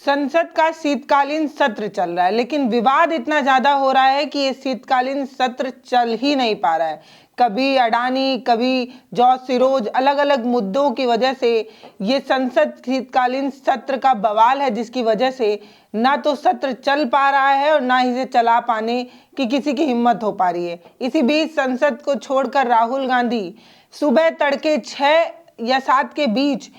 संसद का शीतकालीन सत्र चल रहा है, लेकिन विवाद इतना ज्यादा हो रहा है कि ये शीतकालीन सत्र चल ही नहीं पा रहा है। कभी अडानी, कभी जॉर्ज सिरोज, अलग अलग मुद्दों की वजह से ये संसद शीतकालीन सत्र का बवाल है, जिसकी वजह से ना तो सत्र चल पा रहा है और ना इसे चला पाने की किसी की हिम्मत हो पा रही है। इसी बीच संसद को छोड़कर राहुल गांधी सुबह तड़के 6 या 7 के बीच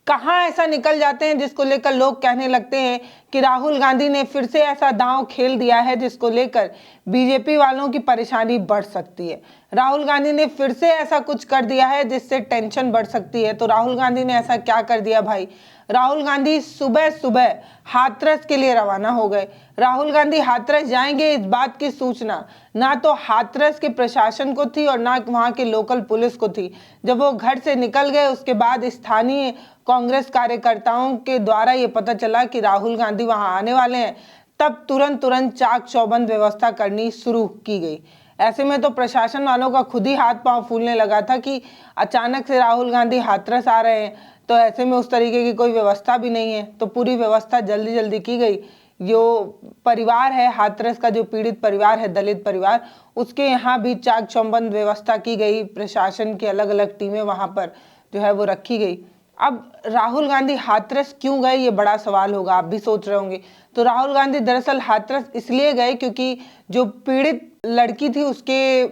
कहाँ ऐसा निकल जाते हैं, जिसको लेकर लोग कहने लगते हैं कि राहुल गांधी ने फिर से ऐसा दांव खेल दिया है जिसको लेकर बीजेपी वालों की परेशानी बढ़ सकती है। राहुल गांधी ने फिर से ऐसा कुछ कर दिया है जिससे टेंशन बढ़ सकती है। तो राहुल गांधी ने ऐसा क्या कर दिया भाई? राहुल गांधी सुबह सुबह हाथरस के लिए रवाना हो गए। राहुल गांधी हाथरस जाएंगे, इस बात की सूचना ना तो हाथरस के प्रशासन को थी और ना वहां के लोकल पुलिस को थी। जब वो घर से निकल गए, उसके बाद स्थानीय कांग्रेस कार्यकर्ताओं के द्वारा ये पता चला कि राहुल गांधी वहां आने वाले हैं, तब तुरंत चाक चौबंद व्यवस्था करनी शुरू की गई। ऐसे में तो प्रशासन वालों का खुद ही हाथ पांव फूलने लगा था कि अचानक से राहुल गांधी हाथरस आ रहे हैं, तो ऐसे में उस तरीके की कोई व्यवस्था भी नहीं है। तो पूरी व्यवस्था जल्दी जल्दी की गई। जो परिवार है हाथरस का, जो पीड़ित परिवार है, दलित परिवार, उसके यहाँ भी चाक चौबंद व्यवस्था की गई। प्रशासन की अलग अलग टीमें वहां पर जो है वो रखी गई। अब राहुल गांधी हाथरस क्यों गए, ये बड़ा सवाल होगा, आप भी सोच रहे होंगे। तो राहुल गांधी दरअसल हाथरस इसलिए गए क्योंकि जो पीड़ित लड़की थी, उसके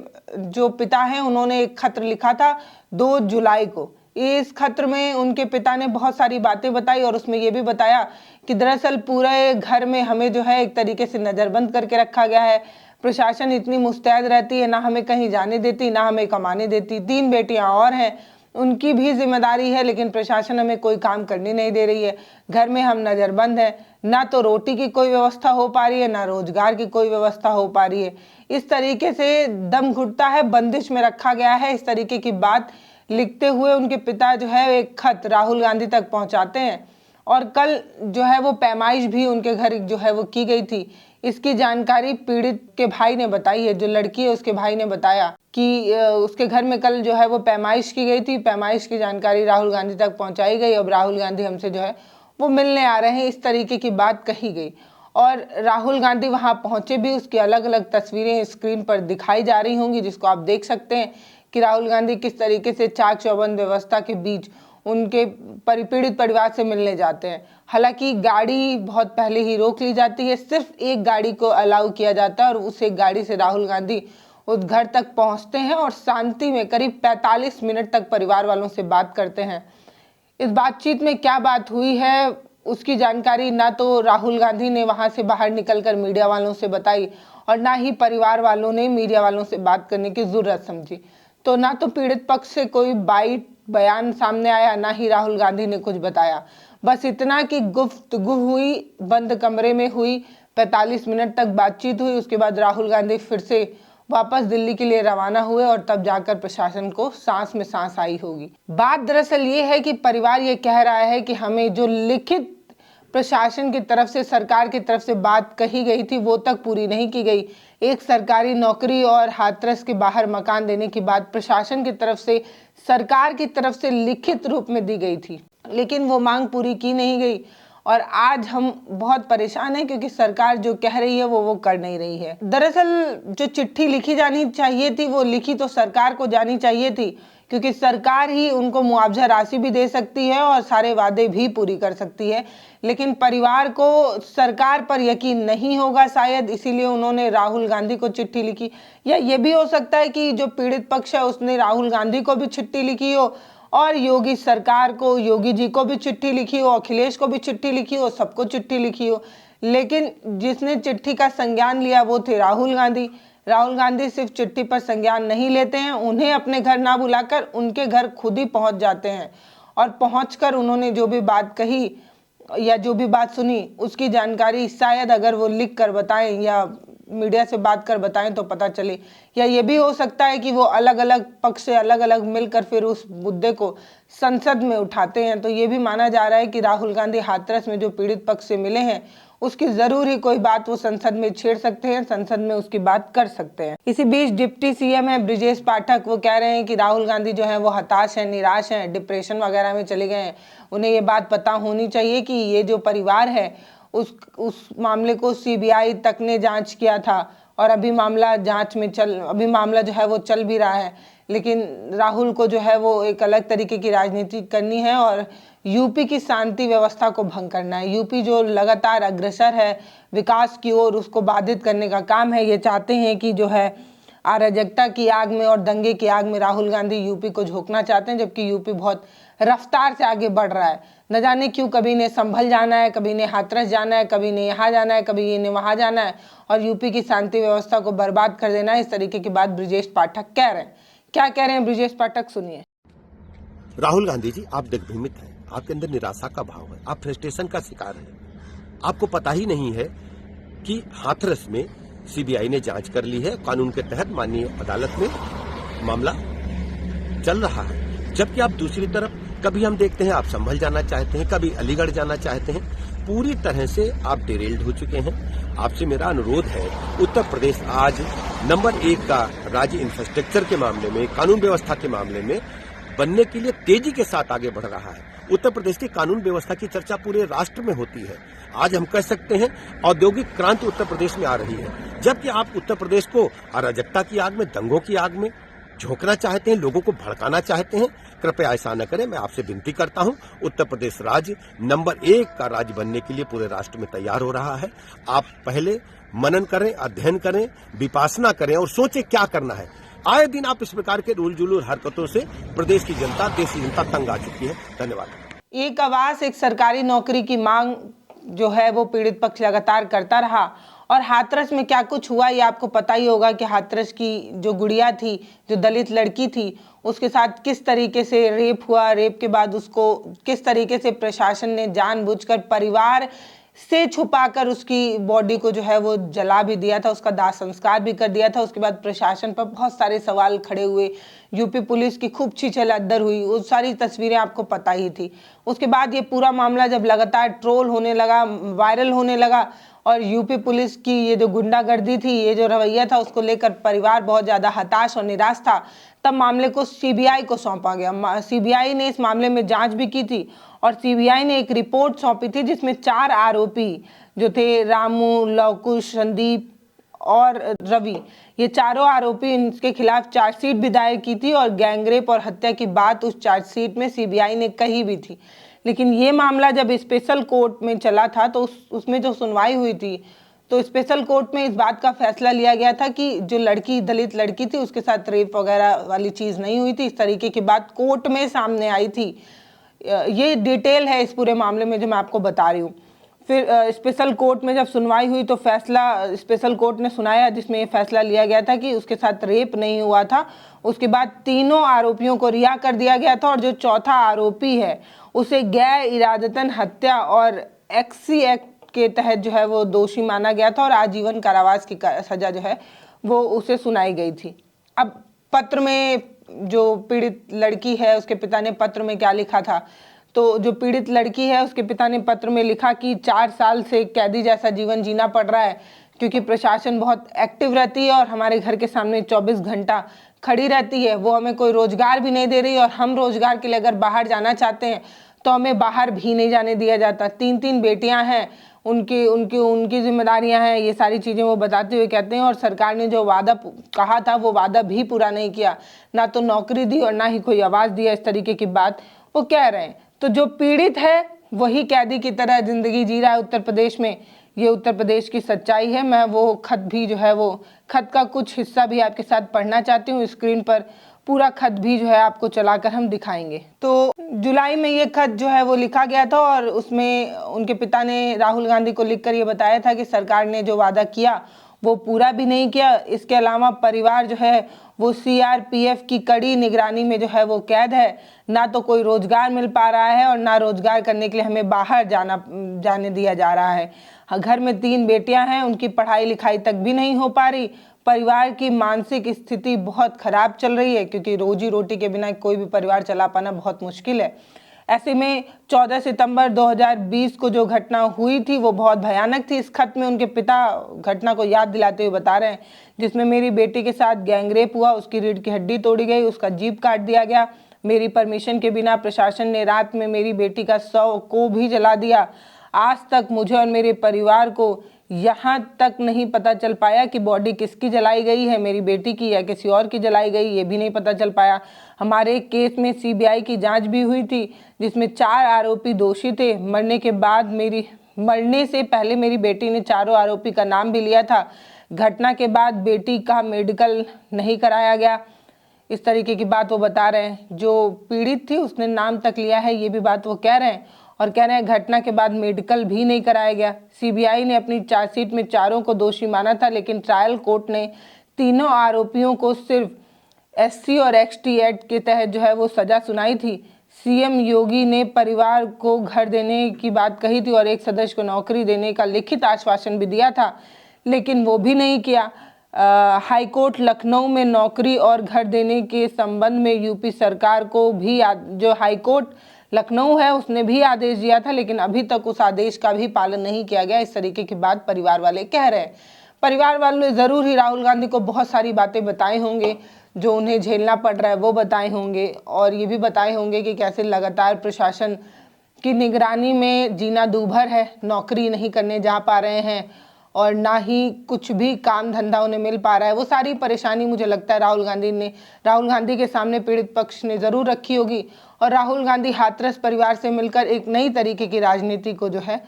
जो पिता हैं, उन्होंने एक खत लिखा था 2 जुलाई को। इस खत में उनके पिता ने बहुत सारी बातें बताई और उसमें यह भी बताया कि दरअसल पूरे घर में हमें जो है एक तरीके से नजरबंद करके रखा गया है। प्रशासन इतनी मुस्तैद रहती है, ना हमें कहीं जाने देती, ना हमें कमाने देती। 3 बेटियां और हैं, उनकी भी जिम्मेदारी है, लेकिन प्रशासन हमें कोई काम करने नहीं दे रही है। घर में हम नजरबंद हैं, ना तो रोटी की कोई व्यवस्था हो पा रही है, ना रोजगार की कोई व्यवस्था हो पा रही है। इस तरीके से दम घुटता है, बंदिश में रखा गया है। इस तरीके की बात लिखते हुए उनके पिता जो है एक खत राहुल गांधी तक पहुंचाते हैं। और कल जो है वो पैमाइश भी उनके घर जो है वो की गई थी। इसकी जानकारी पीड़ित के भाई ने बताई है, जो लड़की है उसके भाई ने बताया कि उसके घर में कल जो है वो पैमाइश की गई थी। पैमाइश की जानकारी राहुल गांधी तक पहुंचाई गई। अब राहुल गांधी हमसे जो है वो मिलने आ रहे हैं, इस तरीके की बात कही गई। और राहुल गांधी वहां पहुंचे भी, उसकी अलग अलग तस्वीरें स्क्रीन पर दिखाई जा रही होंगी, जिसको आप देख सकते हैं कि राहुल गांधी किस तरीके से चाक चौबंद व्यवस्था के बीच उनके पीड़ित परिवार से मिलने जाते हैं। हालांकि गाड़ी बहुत पहले ही रोक ली जाती है, सिर्फ एक गाड़ी को अलाउ किया जाता है और उस एक गाड़ी से राहुल गांधी उस घर तक पहुंचते हैं और शांति में करीब 45 मिनट तक परिवार वालों से बात करते हैं। इस बातचीत में क्या बात हुई है उसकी जानकारी ना तो राहुल गांधी ने वहां से बाहर निकलकर मीडिया वालों से बताई और ना ही परिवार वालों ने मीडिया वालों से बात करने की जरूरत समझी। तो ना तो पीड़ित पक्ष से कोई बयान सामने आया, ना ही राहुल गांधी ने कुछ बताया। बस इतना कि गुफ्तगू हुई, बंद कमरे में हुई, 45 मिनट तक बातचीत हुई। उसके बाद राहुल गांधी फिर से वापस दिल्ली के लिए रवाना हुए और तब जाकर प्रशासन को सांस में सांस आई होगी। बात दरअसल ये है कि परिवार ये कह रहा है कि हमें जो लिखित प्रशासन की तरफ से, सरकार की तरफ से बात कही गई थी, वो तक पूरी नहीं की गई। एक सरकारी नौकरी और हाथरस के बाहर मकान देने की बात प्रशासन की तरफ से, सरकार की तरफ से लिखित रूप में दी गई थी, लेकिन वो मांग पूरी की नहीं गई। और आज हम बहुत परेशान हैं क्योंकि सरकार जो कह रही है वो कर नहीं रही है। दरअसल जो चिट्ठी लिखी जानी चाहिए थी, वो लिखी तो सरकार को जानी चाहिए थी, क्योंकि सरकार ही उनको मुआवजा राशि भी दे सकती है और सारे वादे भी पूरी कर सकती है। लेकिन परिवार को सरकार पर यकीन नहीं होगा शायद, इसीलिए उन्होंने राहुल गांधी को चिट्ठी लिखी। या ये भी हो सकता है कि जो पीड़ित पक्ष है उसने राहुल गांधी को भी चिट्ठी लिखी हो और योगी सरकार को, योगी जी को भी चिट्ठी लिखी हो, अखिलेश को भी चिट्ठी लिखी हो, सबको चिट्ठी लिखी हो। लेकिन जिसने चिट्ठी का संज्ञान लिया वो थे राहुल गांधी। राहुल गांधी सिर्फ चिट्ठी पर संज्ञान नहीं लेते हैं, उन्हें अपने घर ना बुलाकर उनके घर खुद ही पहुंच जाते हैं और पहुंचकर उन्होंने जो भी बात कही या जो भी बात सुनी उसकी जानकारी शायद अगर वो लिख कर बताएं या मीडिया से बात कर बताएं तो पता चले। या ये भी हो सकता है कि वो अलग अलग पक्ष से अलग अलग मिलकर फिर उस मुद्दे को संसद में उठाते हैं। तो ये भी माना जा रहा है कि राहुल गांधी हाथरस में जो पीड़ित पक्ष से मिले हैं उसकी जरूर ही कोई बात वो संसद में छेड़ सकते हैं, संसद में उसकी बात कर सकते हैं। इसी बीच डिप्टी सीएम है ब्रिजेश पाठक, वो कह रहे हैं कि राहुल गांधी जो है वो हताश है, निराश है, डिप्रेशन वगैरह में चले गए हैं। उन्हें ये बात पता होनी चाहिए कि ये जो परिवार है उस मामले को सीबीआई तक ने जांच किया था और अभी मामला जो है वो चल भी रहा है। लेकिन राहुल को जो है वो एक अलग तरीके की राजनीति करनी है और यूपी की शांति व्यवस्था को भंग करना है। यूपी जो लगातार अग्रसर है विकास की ओर, उसको बाधित करने का काम है। ये चाहते हैं कि जो है अराजकता की आग में और दंगे की आग में राहुल गांधी यूपी को झोंकना चाहते हैं, जबकि यूपी बहुत रफ्तार से आगे बढ़ रहा है। न जाने क्यों कभी ने संभल जाना है, कभी ने हाथरस जाना है, कभी ने यहाँ जाना है, कभी ये ने वहाँ जाना है और यूपी की शांति व्यवस्था को बर्बाद कर देना है। इस तरीके की बात ब्रिजेश पाठक कह रहे हैं। क्या कह रहे हैं ब्रिजेश पाठक, सुनिए। राहुल गांधी जी, आप दिग्भ्रमित हैं, आपके अंदर निराशा का भाव है, आप फ्रस्ट्रेशन का शिकार हैं। आपको पता ही नहीं है कि हाथरस में सीबीआई ने जांच कर ली है, कानून के तहत माननीय अदालत में मामला चल रहा है। जबकि आप दूसरी तरफ कभी हम देखते हैं आप संभल जाना चाहते हैं, कभी अलीगढ़ जाना चाहते हैं। पूरी तरह से आप डिरेल्ड हो चुके हैं। आपसे मेरा अनुरोध है, उत्तर प्रदेश आज नंबर 1 का राज्य इंफ्रास्ट्रक्चर के मामले में, कानून व्यवस्था के मामले में बनने के लिए तेजी के साथ आगे बढ़ रहा है। उत्तर प्रदेश की कानून व्यवस्था की चर्चा पूरे राष्ट्र में होती है। आज हम कह सकते हैं औद्योगिक क्रांति उत्तर प्रदेश में आ रही है। जबकि आप उत्तर प्रदेश को अराजकता की आग में, दंगों की आग में झोंकना चाहते हैं, लोगों को भड़काना चाहते हैं। कृपया ऐसा न करें, मैं आपसे विनती करता हूं। उत्तर प्रदेश राज्य नंबर 1 का राज्य बनने के लिए पूरे राष्ट्र में तैयार हो रहा है। आप पहले मनन करें, अध्ययन करें, विपासना करें और सोचें क्या करना है। आए दिन आप इस प्रकार के रूल जुलूल हरकतों से प्रदेश की जनता, देश की जनता तंग आ चुकी है। धन्यवाद। एक आवास, एक सरकारी नौकरी की मांग जो है वो पीड़ित पक्ष लगातार करता रहा और हाथरस में क्या कुछ हुआ ये आपको पता ही होगा कि हाथरस की जो गुड़िया थी, जो दलित लड़की थी, उसके साथ किस तरीके से रेप हुआ। रेप के बाद उसको किस तरीके से प्रशासन ने जानबूझकर परिवार से छुपाकर उसकी बॉडी को जो है वो जला भी दिया था, उसका दाह संस्कार भी कर दिया था। उसके बाद प्रशासन पर बहुत सारे सवाल खड़े हुए, यूपी पुलिस की खूब छीछे अद्दर हुई, वो सारी तस्वीरें आपको पता ही थी। उसके बाद ये पूरा मामला जब लगातार ट्रोल होने लगा, वायरल होने लगा और यूपी पुलिस की ये जो गुंडागर्दी थी, ये जो रवैया था, उसको लेकर परिवार बहुत ज़्यादा हताश और निराश था। तब मामले को सीबीआई को सौंपा गया। सीबीआई ने इस मामले में जांच भी की थी और सीबीआई ने एक रिपोर्ट सौंपी थी जिसमें 4 आरोपी जो थे, रामू, लवकुश, संदीप और रवि, ये चारों आरोपी, इनके खिलाफ चार्जशीट भी दायर की थी और गैंगरेप और हत्या की बात उस चार्जशीट में सीबीआई ने कही भी थी। लेकिन ये मामला जब स्पेशल कोर्ट में चला था तो उसमें जो सुनवाई हुई थी, तो स्पेशल कोर्ट में इस बात का फैसला लिया गया था कि जो लड़की, दलित लड़की थी, उसके साथ रेप वगैरह वाली चीज़ नहीं हुई थी। इस तरीके की बात कोर्ट में सामने आई थी। ये डिटेल है इस पूरे मामले में जो मैं आपको बता रही हूँ। फिर स्पेशल कोर्ट में जब सुनवाई हुई तो फैसला स्पेशल कोर्ट ने सुनाया, जिसमें ये फैसला लिया गया था कि उसके साथ रेप नहीं हुआ था। उसके बाद तीनों आरोपियों को रिहा कर दिया गया था और जो चौथा आरोपी है उसे गैर इरादतन हत्या और एक्सी एक्ट के तहत जो है वो दोषी माना गया था और आजीवन कारावास की सजा जो है वो उसे सुनाई गई थी। अब पत्र में जो पीड़ित लड़की है उसके पिता ने पत्र में क्या लिखा था, तो जो पीड़ित लड़की है उसके पिता ने पत्र में लिखा कि 4 साल से कैदी जैसा जीवन जीना पड़ रहा है क्योंकि प्रशासन बहुत एक्टिव रहती है और हमारे घर के सामने 24 घंटा खड़ी रहती है। वो हमें कोई रोजगार भी नहीं दे रही और हम रोजगार के लिए अगर बाहर जाना चाहते हैं तो हमें बाहर भी नहीं जाने दिया जाता। 3 बेटियां हैं, उनकी जिम्मेदारियां हैं, ये सारी चीज़ें वो बताते हुए कहते हैं। और सरकार ने जो वादा कहा था वो वादा भी पूरा नहीं किया, ना तो नौकरी दी और ना ही कोई आवाज़ दिया। इस तरीके की बात वो कह रहे हैं। तो जो पीड़ित है वही कैदी की तरह जिंदगी जी रहा है उत्तर प्रदेश में। ये उत्तर प्रदेश की सच्चाई है। मैं वो खत भी जो है वो खत का कुछ हिस्सा भी आपके साथ पढ़ना चाहती हूँ। स्क्रीन पर पूरा खत भी जो है आपको चलाकर हम दिखाएंगे। तो जुलाई में ये खत जो है वो लिखा गया था और उसमें उनके पिता ने राहुल गांधी को लिखकर ये बताया था कि सरकार ने जो वादा किया वो पूरा भी नहीं किया। इसके अलावा परिवार जो है वो सीआरपीएफ की कड़ी निगरानी में जो है वो कैद है। ना तो कोई रोजगार मिल पा रहा है और ना रोजगार करने के लिए हमें बाहर जाने दिया जा रहा है। घर में 3 बेटियां हैं, उनकी पढ़ाई लिखाई तक भी नहीं हो पा रही। परिवार की मानसिक स्थिति बहुत खराब चल रही है क्योंकि रोजी रोटी के बिना कोई भी परिवार चला पाना बहुत मुश्किल है। ऐसे में 14 सितंबर 2020 को जो घटना हुई थी वो बहुत भयानक थी। इस खत में उनके पिता घटना को याद दिलाते हुए बता रहे हैं, जिसमें मेरी बेटी के साथ गैंगरेप हुआ, उसकी रीढ़ की हड्डी तोड़ी गई, उसका जीभ काट दिया गया। मेरी परमिशन के बिना प्रशासन ने रात में मेरी बेटी का शव को भी जला दिया। आज तक मुझे और मेरे परिवार को यहाँ तक नहीं पता चल पाया कि बॉडी किसकी जलाई गई है, मेरी बेटी की या किसी और की जलाई गई, ये भी नहीं पता चल पाया। हमारे केस में सीबीआई की जांच भी हुई थी जिसमें 4 आरोपी दोषी थे। मरने से पहले मेरी बेटी ने चारों आरोपी का नाम भी लिया था। घटना के बाद बेटी का मेडिकल नहीं कराया गया, इस तरीके की बात वो बता रहे हैं। जो पीड़ित थी उसने नाम तक लिया है, ये भी बात वो कह रहे हैं। और कह रहे हैं घटना के बाद मेडिकल भी नहीं कराया गया। सीबीआई ने अपनी चार्जशीट में चारों को दोषी माना था, लेकिन ट्रायल कोर्ट ने तीनों आरोपियों को सिर्फ SC और XT एक्ट के तहत जो है वो सजा सुनाई थी। सीएम योगी ने परिवार को घर देने की बात कही थी और एक सदस्य को नौकरी देने का लिखित आश्वासन भी दिया था, लेकिन वो भी नहीं किया। हाईकोर्ट लखनऊ में नौकरी और घर देने के संबंध में यूपी सरकार को भी जो हाईकोर्ट लखनऊ है उसने भी आदेश दिया था, लेकिन अभी तक उस आदेश का भी पालन नहीं किया गया। इस तरीके की बात परिवार वाले कह रहे हैं। परिवार वालों ने ज़रूर ही राहुल गांधी को बहुत सारी बातें बताई होंगे, जो उन्हें झेलना पड़ रहा है वो बताए होंगे, और ये भी बताए होंगे कि कैसे लगातार प्रशासन की निगरानी में जीना दूभर है, नौकरी नहीं करने जा पा रहे हैं और ना ही कुछ भी काम धंधा उन्हें मिल पा रहा है। वो सारी परेशानी मुझे लगता है राहुल गांधी के सामने पीड़ित पक्ष ने ज़रूर रखी होगी, और राहुल गांधी हाथरस परिवार से मिलकर एक नई तरीके की राजनीति को जो है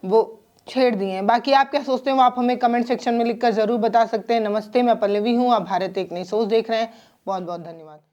वो छेड़ दिए हैं। बाकी आप क्या सोचते हैं वो आप हमें कमेंट सेक्शन में लिखकर ज़रूर बता सकते हैं। नमस्ते, मैं पल्लवी हूँ, आप भारत एक नई सोच देख रहे हैं। बहुत बहुत धन्यवाद।